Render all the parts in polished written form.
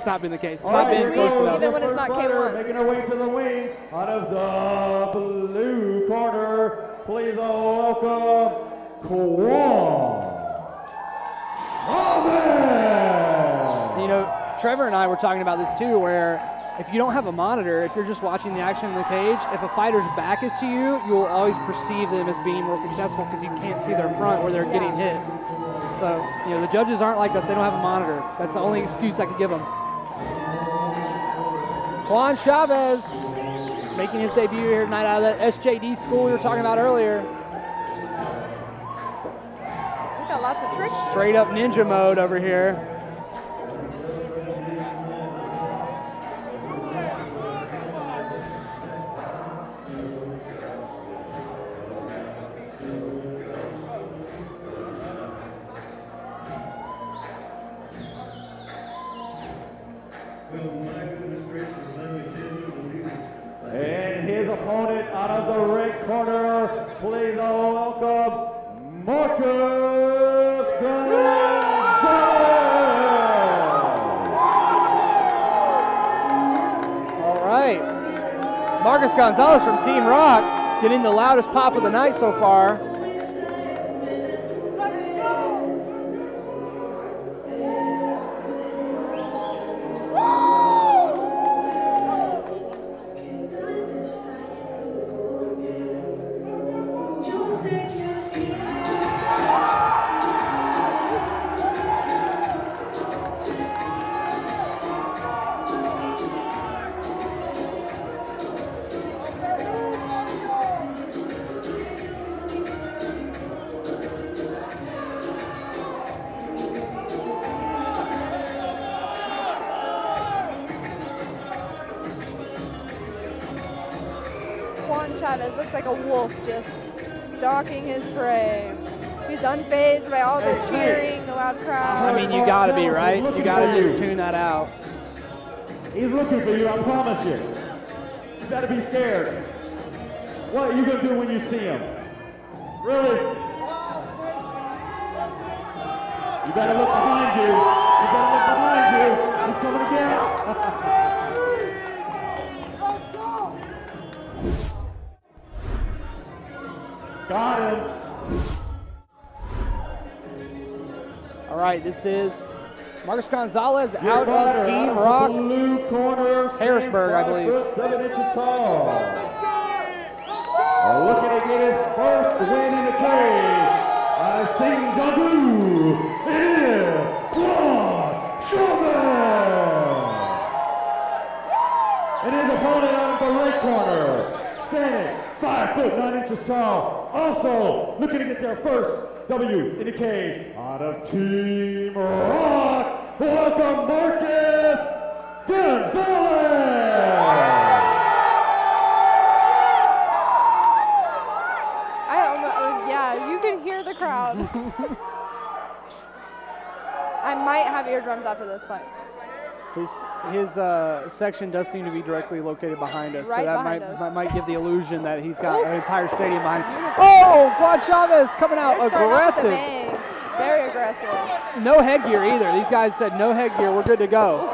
It's not been the case. It's All not right, been close enough. Even when it's not K1. Making her way to the wing out of the blue corner. Please all welcome Quan Chavez. You know, Trevor and I were talking about this too, where if you don't have a monitor, if you're just watching the action in the cage, if a fighter's back is to you, you will always perceive them as being more successful because you can't see their front where they're getting hit. So, you know, the judges aren't like us. They don't have a monitor. That's the only excuse I could give them. Quan Chavez making his debut here tonight out of that SJD school we were talking about earlier. We've got lots of tricks. Straight up ninja mode over here. And his opponent out of the red corner, please all welcome Marcus Gonzalez. All right. Marcus Gonzalez from Team Rock getting the loudest pop of the night so far. Quan Chavez looks like a wolf just stalking his prey. He's unfazed by all the cheering, the loud crowd. I mean, you gotta be, right? You gotta just tune that out. He's looking for you, I promise you. You better be scared. What are you gonna do when you see him? Really? You better look behind you. You better look behind you. He's coming again. Got him. All right, this is Marcus Gonzalez Your out fighter of Team out Rock. the blue corner, Harrisburg, I believe. 5'7" tall. Looking to get his first win in the cage. Sing Jadu is Quan Chavez. And his opponent out of the right corner, standing 5'9" tall. Also looking to get their first W in the cage out of Team Rock. Welcome Marcus Gonzalez. Yeah, you can hear the crowd. I might have eardrums after this fight. His section does seem to be directly located behind us, Right so that behind us. might give the illusion that he's got an entire stadium behind him. Oh, Quan Chavez coming out They're starting off with a aggressive. bang. Very aggressive. No headgear either. These guys said no headgear, we're good to go.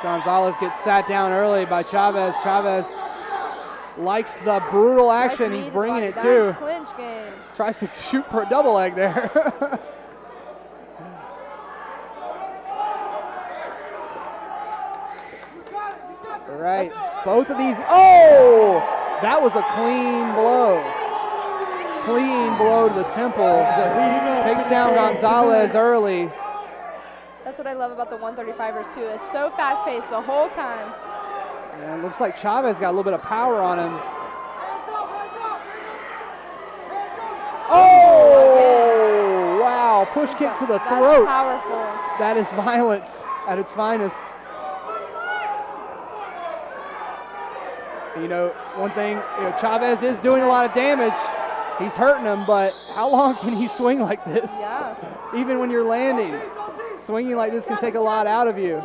Gonzalez gets sat down early by Chavez. Chavez likes the brutal action. He's bringing it too. Clinch game. Tries to shoot for a double leg there. All right, both of these. Oh, that was a clean blow. Clean blow to the temple. Takes down Gonzalez early. That's what I love about the 135ers too. It's so fast paced the whole time. And it looks like Chavez got a little bit of power on him. Oh, wow. Push kick to the throat. That's powerful. That is violence at its finest. You know, one thing, Chavez is doing a lot of damage. He's hurting him, but how long can he swing like this? Yeah. Even when you're landing, swinging like this can take a lot out of you.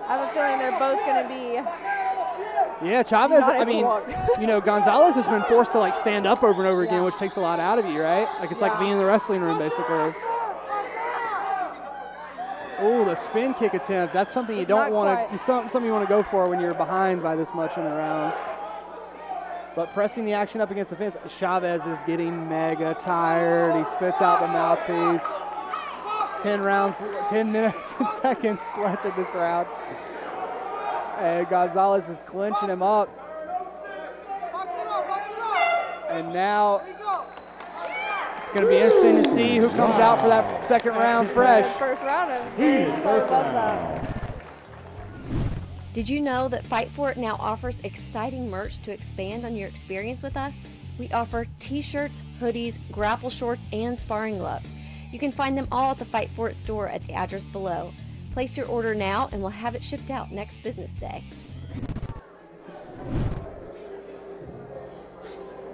I have a feeling they're both going to be. Yeah, Chavez, Not I mean, you know, Gonzalez has been forced to like stand up over and over again, which takes a lot out of you, right? Like it's like being in the wrestling room, basically. Oh, the spin kick attempt. That's something you don't want to, it's something you want to go for when you're behind by this much in a round. But pressing the action up against the fence, Chavez is getting mega tired. He spits out the mouthpiece. 10 rounds, 10 minutes, 10 seconds left in this round. And Gonzalez is clinching him up. And now it's going to be interesting to see who comes out for that second round fresh. First round, I love that. Did you know that Fight For It now offers exciting merch to expand on your experience with us? We offer t-shirts, hoodies, grapple shorts, and sparring gloves. You can find them all at the Fight For It store at the address below. Place your order now and we'll have it shipped out next business day.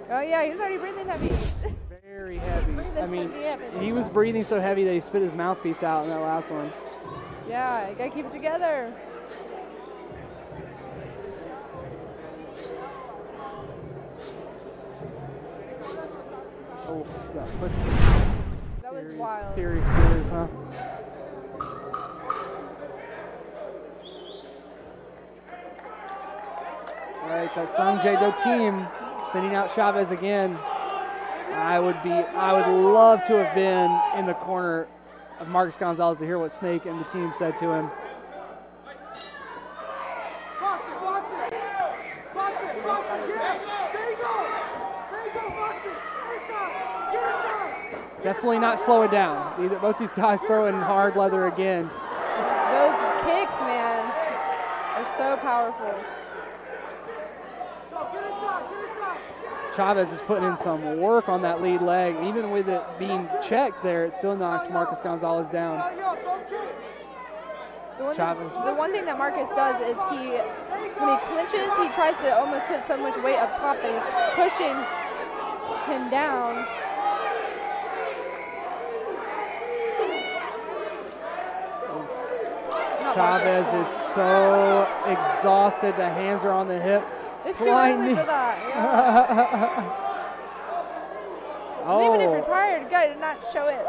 Oh yeah, he's already breathing heavy. Very heavy. I mean, he was breathing so heavy that he spit his mouthpiece out in that last one. Yeah, you gotta keep it together. Oh, that push. That was wild. Serious bruise, huh? All right, that Sung Jae-do team sending out Chavez again. I would love to have been in the corner of Marcus Gonzalez to hear what Snake and the team said to him. Definitely not slow it down. Both these guys throwing hard leather again. Those kicks, man, are so powerful. Chavez is putting in some work on that lead leg. Even with it being checked there, it still knocked Marcus Gonzalez down. The one thing that Marcus does is when he clinches, he tries to almost put so much weight up top that he's pushing him down. Chavez is so exhausted. The hands are on the hip. It's too early for that. Yeah. Oh. Even if you're tired, you gotta not show it.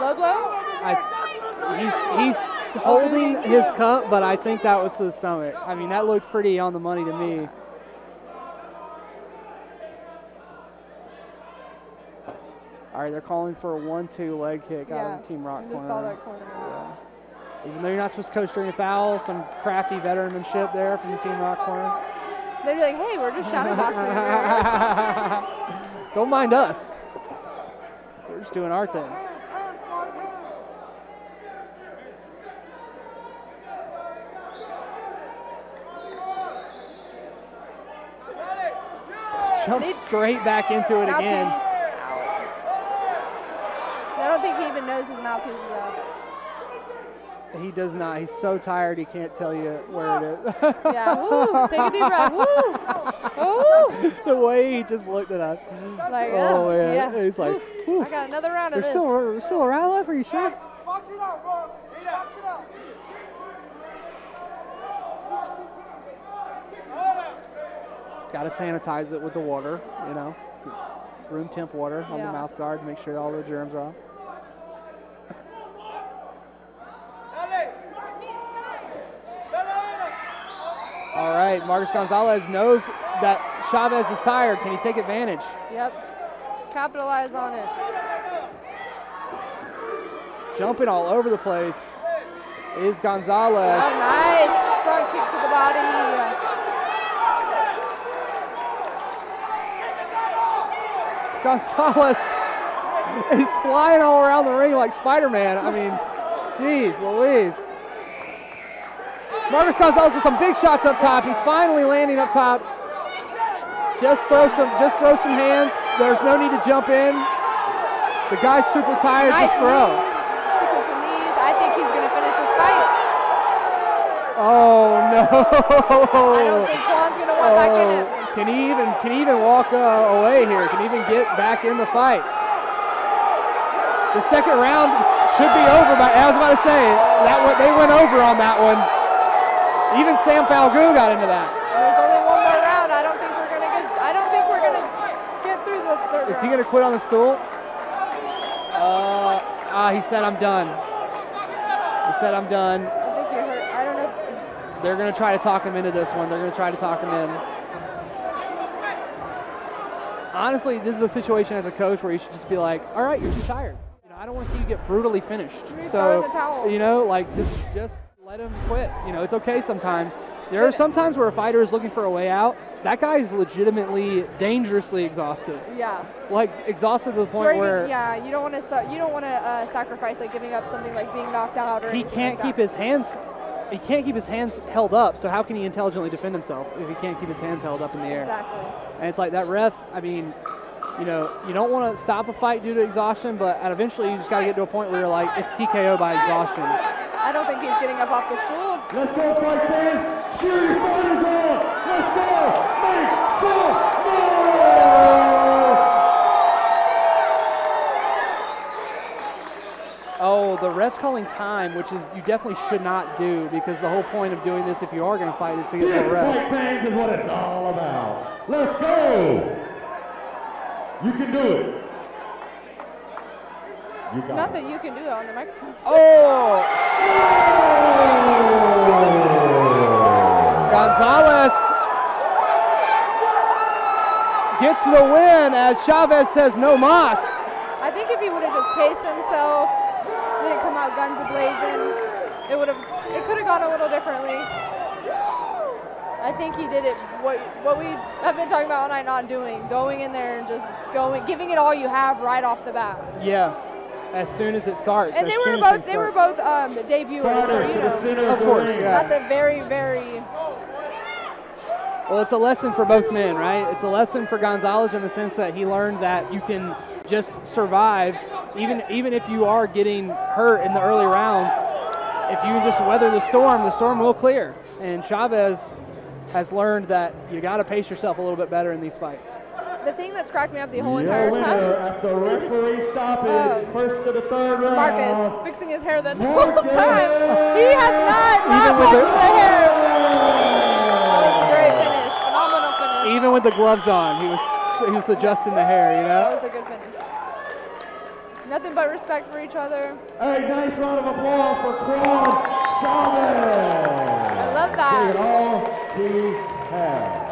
Low blow? He's holding his cup, but I think that was to the stomach. I mean, that looked pretty on the money to me. All right, they're calling for a 1-2 leg kick out of the Team Rock corner. Saw that corner. Yeah. Even though you're not supposed to coach during a foul, some crafty veteranship there from the Team Rock corner. They'd be like, hey, we're just shadow boxing here. Don't mind us. We're just doing our thing. Jump straight back into it again. I don't think he even knows his mouthpiece is out. He does not. He's so tired he can't tell you where it is. Yeah, woo, take a deep breath, woo. Woo. The way he just looked at us. Like, oh, man. Yeah. He's like, I got another round of this. There's still a round left? Are you sure? Box it out, bro. Box it out. Got to sanitize it with the water, you know. Room temp water on the mouth guard to make sure all the germs are off. All right, Marcus Gonzalez knows that Chavez is tired. Can he take advantage? Yep. Capitalize on it. Jumping all over the place is Gonzalez. Oh, nice front kick to the body. Gonzalez is flying all around the ring like Spider-Man. I mean, geez Louise. Marcus Gonzalez with some big shots up top. He's finally landing up top. Just throw some hands. There's no need to jump in. The guy's super tired. Nice just throw. Sequence of knees. I think he's going to finish this fight. Oh no! I don't think Quan's going to want back in it. Can he even walk away here? Can he even get back in the fight? The second round, Should be over, but I was about to say they went over on that one. Even Sam Falgoon got into that. There's only one more round. I don't think we're gonna get through the third. Is he gonna quit on the stool? He said I'm done. He said I'm done. I think he hurt. I don't know. They're gonna try to talk him into this one. They're gonna try to talk him in. Honestly, this is a situation as a coach where you should just be like, all right, you're too tired. You know, I don't want to see you get brutally finished. Throw in the towel. You know, like just let him quit. You know, it's okay sometimes. There are some times where a fighter is looking for a way out. That guy is legitimately dangerously exhausted. Yeah. Like exhausted to the point where you don't want to sacrifice like giving up something like being knocked out or he can't keep his hands. He can't keep his hands held up. So how can he intelligently defend himself if he can't keep his hands held up in the air? Exactly. And it's like that ref. I mean, you know, you don't want to stop a fight due to exhaustion, but eventually you just got to get to a point where you're like, it's TKO by exhaustion. I don't think he's getting up off the stool. Let's go, fight fans. Cheer your fighters on. Let's go. Make some noise. Oh, the ref's calling time, which is you definitely should not do because the whole point of doing this if you are going to fight is to get This the ref. fight fans is what it's all about. Let's go. You can do it. You got Not it. that you can do it on the microphone. Oh! Gonzalez gets the win as Chavez says no mas. I think if he would have just paced himself, didn't come out guns a-blazing, it could have gone a little differently. I think he did it what we have been talking about all night not doing, going in there and just giving it all you have right off the bat. Yeah, as soon as it starts. And they were both debuters, so you know. Of course, yeah. That's a very, very. Well, it's a lesson for both men, right? It's a lesson for Gonzalez in the sense that he learned that you can just survive, even if you are getting hurt in the early rounds. If you just weather the storm will clear. And Chavez has learned that you got to pace yourself a little bit better in these fights. The thing that's cracked me up the whole entire winner time after referee stoppage, first to the third round. Marcus fixing his hair the whole time. He has not touched the hair. That was a great finish, phenomenal finish. Even with the gloves on, he was adjusting the hair, you know? That was a good finish. Nothing but respect for each other. Hey, nice round of applause for Quan Chavez. I love that. Take it all he has.